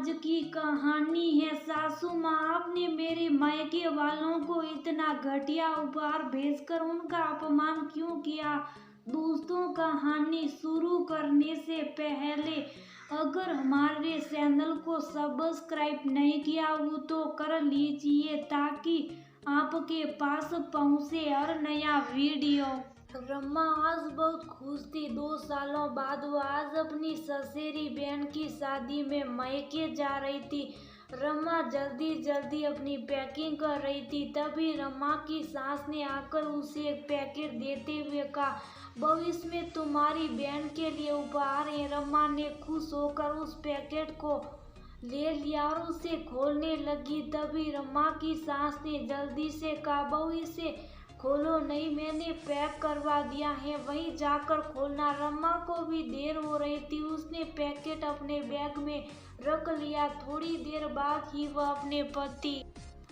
आज की कहानी है। सासू माँ, आपने मेरे मायके वालों को इतना घटिया उपहार भेजकर उनका अपमान क्यों किया। दोस्तों, कहानी शुरू करने से पहले अगर हमारे चैनल को सब्सक्राइब नहीं किया हो तो कर लीजिए ताकि आपके पास पहुंचे हर नया वीडियो। रमा आज बहुत खुश थी। 2 सालों बाद वो आज अपनी ससेरी बहन की शादी में मायके जा रही थी। रमा जल्दी जल्दी अपनी पैकिंग कर रही थी, तभी रमा की सास ने आकर उसे एक पैकेट देते हुए कहा, भविष्य में तुम्हारी बहन के लिए उपहार है। रमा ने खुश होकर उस पैकेट को ले लिया और उसे खोलने लगी। तभी रमा की सास ने जल्दी से कहा, बहू इसे खोलो नहीं, मैंने पैक करवा दिया है, वहीं जाकर खोलना। रमा को भी देर हो रही थी, उसने पैकेट अपने बैग में रख लिया। थोड़ी देर बाद ही वह अपने पति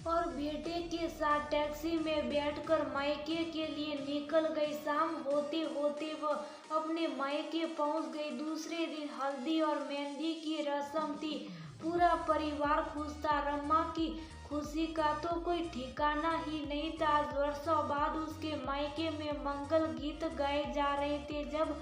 और बेटे के साथ टैक्सी में बैठकर मायके के लिए निकल गई। शाम होते होते वह अपने मायके पहुंच गई। दूसरे दिन हल्दी और मेहंदी की रस्म थी। पूरा परिवार खुश था। रमा की खुशी का तो कोई ठिकाना ही नहीं था। आज वर्षों बाद उसके मायके में मंगल गीत गाए जा रहे थे। जब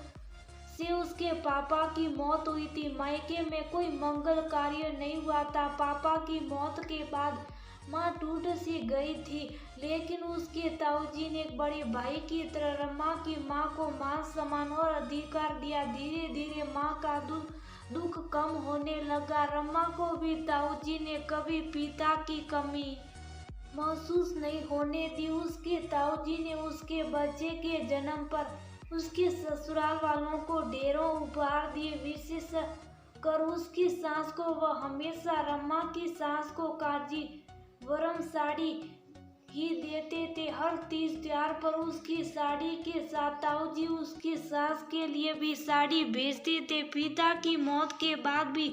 से उसके पापा की मौत हुई थी, मायके में कोई मंगल कार्य नहीं हुआ था। पापा की मौत के बाद माँ टूट सी गई थी, लेकिन उसके ताऊजी ने एक बड़े भाई की तरह रमा की माँ को मान सम्मान और अधिकार दिया। धीरे धीरे माँ का दुख कम होने लगा। रमा को भी ताऊजी ने कभी पिता की कमी महसूस नहीं होने दी। उसके ताऊजी ने उसके बच्चे के जन्म पर उसके ससुराल वालों को ढेरों उपहार दिए। विशेष कर उसकी सास को वह हमेशा रमा की सास को कांजीवरम साड़ी ही देते थे। हर तीज त्योहार पर उसकी साड़ी के साथ ताऊजी उसकी सास के लिए भी साड़ी भेजते थे। पिता की मौत के बाद भी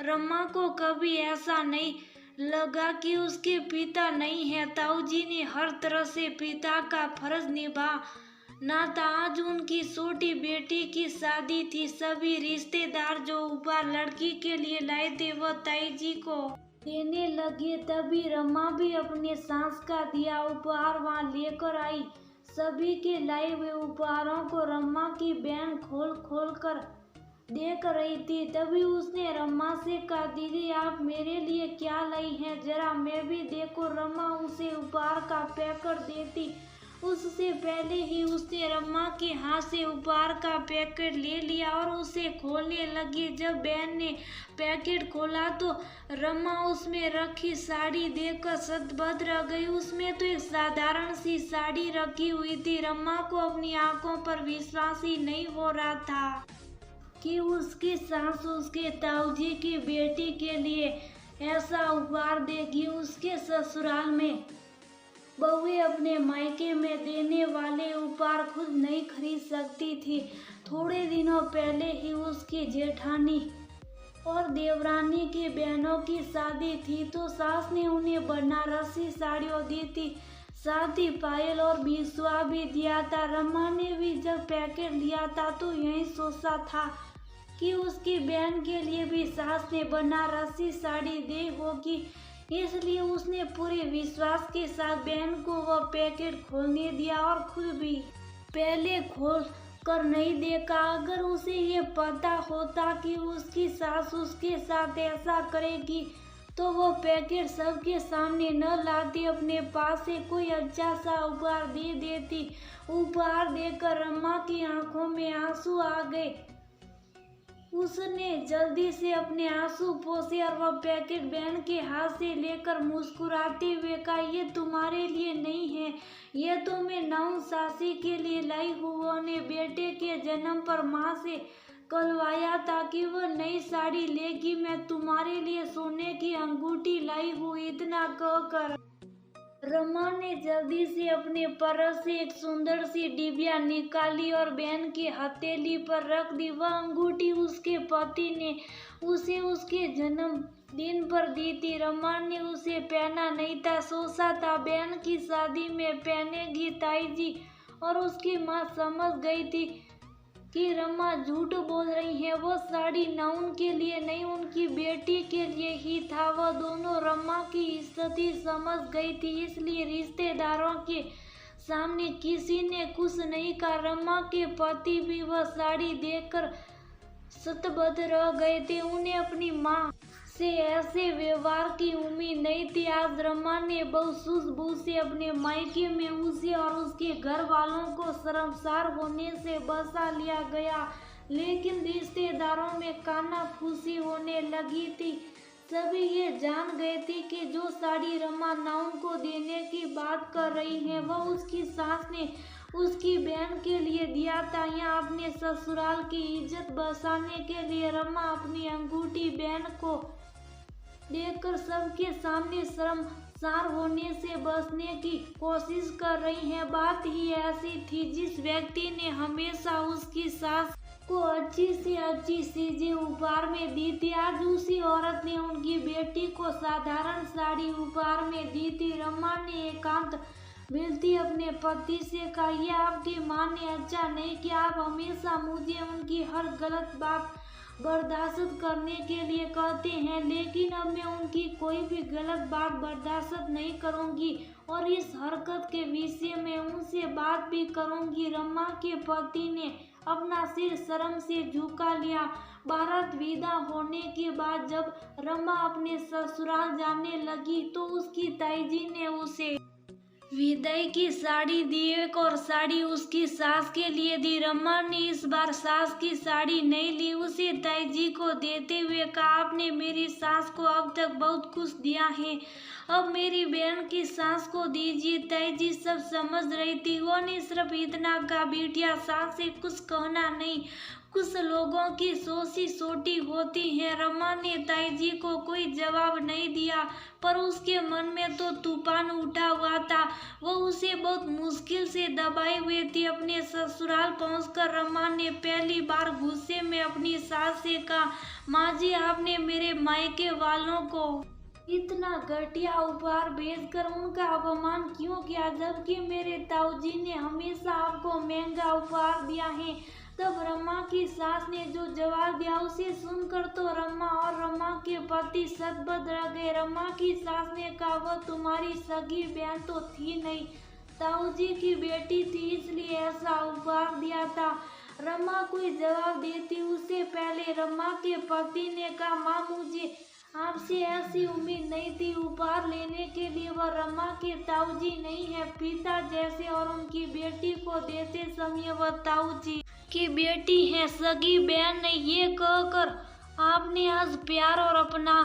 रमा को कभी ऐसा नहीं लगा कि उसके पिता नहीं है। ताऊजी ने हर तरह से पिता का फर्ज निभाना था। आज उनकी छोटी बेटी की शादी थी। सभी रिश्तेदार जो उपहार लड़की के लिए लाए थे वह ताईजी को देने लगे। तभी रमा भी अपने सास का दिया उपहार वहां लेकर आई। सभी के लाए हुए उपहारों को रमा की बहन खोल खोल कर देख रही थी। तभी उसने रमा से कहा, दीदी आप मेरे लिए क्या लाई हैं, जरा मैं भी देखो। रमा उसे उपहार का पैकेट देती उससे पहले ही उसने रमा के हाथ से उपहार का पैकेट ले लिया और उसे खोलने लगी। जब बहन ने पैकेट खोला तो रमा उसमें रखी साड़ी देखकर सतबद्ध रह गई। उसमें तो एक साधारण सी साड़ी रखी हुई थी। रमा को अपनी आंखों पर विश्वास ही नहीं हो रहा था कि उसकी सास उसके ताऊजी की बेटी के लिए ऐसा उपहार देगी। उसके ससुराल में बहुएं अपने मायके में देने वाले उपहार खुद नहीं खरीद सकती थी। थोड़े दिनों पहले ही उसकी जेठानी और देवरानी की बहनों की शादी थी, तो सास ने उन्हें बनारसी साड़ियाँ दी थी, साथ ही पायल और बिछुआ भी दिया था। रमा ने भी जब पैकेट लिया था तो यही सोचा था कि उसकी बहन के लिए भी सास ने बनारसी साड़ी दी होगी, इसलिए उसने पूरे विश्वास के साथ बहन को वह पैकेट खोलने दिया और खुद भी पहले खोल कर नहीं देखा। अगर उसे ये पता होता कि उसकी सास उसके साथ ऐसा करेगी तो वो पैकेट सबके सामने न लाती, अपने पास से कोई अच्छा सा उपहार दे देती। उपहार देकर रमा की आंखों में आंसू आ गए। उसने जल्दी से अपने आंसू पोंछे और वह पैकेट बहन के हाथ से लेकर मुस्कुराते हुए कहा, ये तुम्हारे लिए नहीं है, ये तो मैं नौ सासी के लिए लाई हूँ। उन्होंने बेटे के जन्म पर माँ से कहलवाया था कि वह नई साड़ी लेगी। मैं तुम्हारे लिए सोने की अंगूठी लाई हूँ। इतना कहकर रमा ने जल्दी से अपने पर्स से एक सुंदर सी डिबिया निकाली और बहन की हथेली पर रख दी। वह अंगूठी उसके पति ने उसे उसके जन्मदिन पर दी थी। रमा ने उसे पहना नहीं था, सोचा था बहन की शादी में पहनेगी। ताईजी और उसकी माँ समझ गई थी कि रमा झूठ बोल रही है। वो साड़ी न उनके लिए नहीं, उनकी बेटी के लिए ही था। वह दोनों रमा की स्थिति समझ गई थी, इसलिए रिश्तेदारों के सामने किसी ने कुछ नहीं कहा। रमा के पति भी वह साड़ी देखकर स्तब्ध रह गए थे। उन्हें अपनी माँ से ऐसे व्यवहार की उम्मीद नहीं थी। आज रमा ने बहुत सूझबूझ से अपने मायके में उसे और उसके घर वालों को शर्मसार होने से बचा लिया गया, लेकिन रिश्तेदारों में कानाफूसी होने लगी थी। सभी ये जान गए थे कि जो साड़ी रमा नाउन को देने की बात कर रही है वह उसकी सास ने उसकी बहन के लिए दिया था। यहाँ अपने ससुराल की इज्जत बचाने के लिए रमा अपनी अंगूठी बहन को देखकर सबके सामने शर्मसार होने से बचने की कोशिश कर रही है। बात ही ऐसी थी, जिस व्यक्ति ने हमेशा उसकी सास को अच्छी से अच्छी चीजें उपहार में दी थी, आज उसी औरत ने उनकी बेटी को साधारण साड़ी उपहार में दी थी। रमा ने एकांत मिलती अपने पति से कहा, यह आपकी माँ ने अच्छा नहीं किया। आप हमेशा मुझे उनकी हर गलत बात बर्दाश्त करने के लिए कहते हैं, लेकिन अब मैं उनकी कोई भी गलत बात बर्दाश्त नहीं करूंगी और इस हरकत के विषय में उनसे बात भी करूंगी। रमा के पति ने अपना सिर शर्म से झुका लिया। बारात विदा होने के बाद जब रमा अपने ससुराल जाने लगी तो उसकी ताईजी ने उसे विदाई की साड़ी दी। एक और साड़ी उसकी सास के लिए दी। रमा ने इस बार सास की साड़ी नहीं ली, उसे ताईजी को देते हुए कहा, आपने मेरी सास को अब तक बहुत कुछ दिया है, अब मेरी बहन की सास को दीजिए। ताईजी सब समझ रही थी। वो ने सिर्फ इतना कहा, बिटिया सास से कुछ कहना नहीं, कुछ लोगों की सोच ही छोटी होती है। रमा ने ताईजी को कोई जवाब नहीं दिया, पर उसके मन में तो तूफान उठा हुआ था। वो उसे बहुत मुश्किल से दबाए हुए थी। अपने ससुराल पहुंचकर रमा ने पहली बार गुस्से में अपनी सास से कहा, माँ जी आपने मेरे मायके वालों को इतना घटिया उपहार भेजकर उनका अपमान क्यों किया, जबकि मेरे ताऊजी ने हमेशा आपको महंगा उपहार दिया है। तब रमा की सास ने जो जवाब दिया उसे सुनकर तो रमा और रमा के पति स्तब्ध रह गए। रमा की सास ने कहा, वह तुम्हारी सगी बहन तो थी नहीं, ताऊजी की बेटी थी, इसलिए ऐसा उपहार दिया था। रमा कोई जवाब देती उससे पहले रमा के पति ने कहा, माँ मुझे आपसे ऐसी उम्मीद नहीं थी। उपहार लेने के लिए वह रमा के ताऊजी नहीं है, पिता जैसे, और उनकी बेटी को देते समय वह ताऊजी की बेटी है, सगी बहन नहीं। ये कहकर आपने आज प्यार और अपना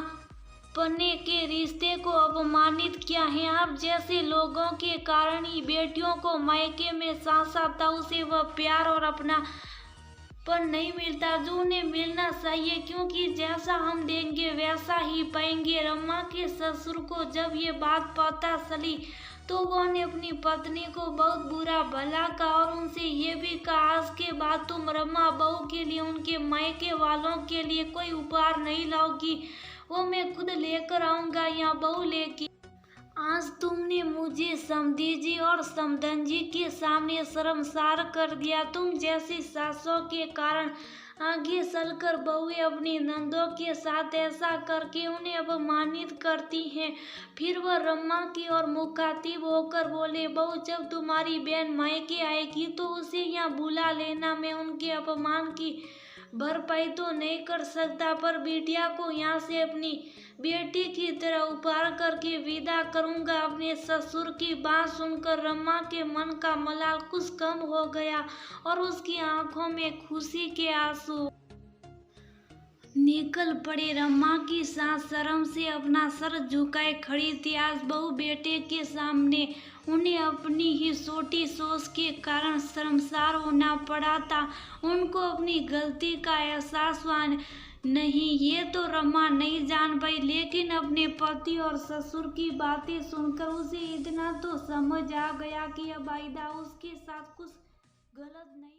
पन्ने के रिश्ते को अपमानित किया है। आप जैसे लोगों के कारण ही बेटियों को मायके में सास आता, उसे वह प्यार और अपना पर नहीं मिलता जो उन्हें मिलना चाहिए, क्योंकि जैसा हम देंगे वैसा ही पाएंगे। रमा के ससुर को जब ये बात पता चली तो उन्होंने अपनी पत्नी को बहुत बुरा भला कहा और उनसे ये भी कहा, आज के बाद तुम रमा बहू के लिए उनके मायके वालों के लिए कोई उपहार नहीं लाओगी, वो मैं खुद लेकर आऊंगा या बहू लेके। आज तुमने मुझे समधी जी और समधन जी के सामने शर्मसार कर दिया। तुम जैसी सासों के कारण आगे चलकर बहुएं अपनी नंदों के साथ ऐसा करके उन्हें अपमानित करती हैं। फिर वह रमा की ओर मुखातिब होकर बोले, बहू जब तुम्हारी बहन मायके आएगी तो उसे यहाँ बुला लेना। मैं उनके अपमान की भरपाई तो नहीं कर सकता, पर बिटिया को यहाँ से अपनी बेटी की तरह उपहार करके विदा करूंगा। अपने ससुर की बात सुनकर रमा के मन का मलाल कुछ कम हो गया और उसकी आंखों में खुशी के आंसू निकल पड़े। रमा की सास शर्म से अपना सर झुकाए खड़ी थी। आज बहू बेटे के सामने उन्हें अपनी ही छोटी सोच के कारण शर्मसार होना पड़ा था। उनको अपनी गलती का एहसास हुआ नहीं, ये तो रमा नहीं जान पाई, लेकिन अपने पति और ससुर की बातें सुनकर उसे इतना तो समझ आ गया कि अब आइंदा उसके साथ कुछ गलत नहीं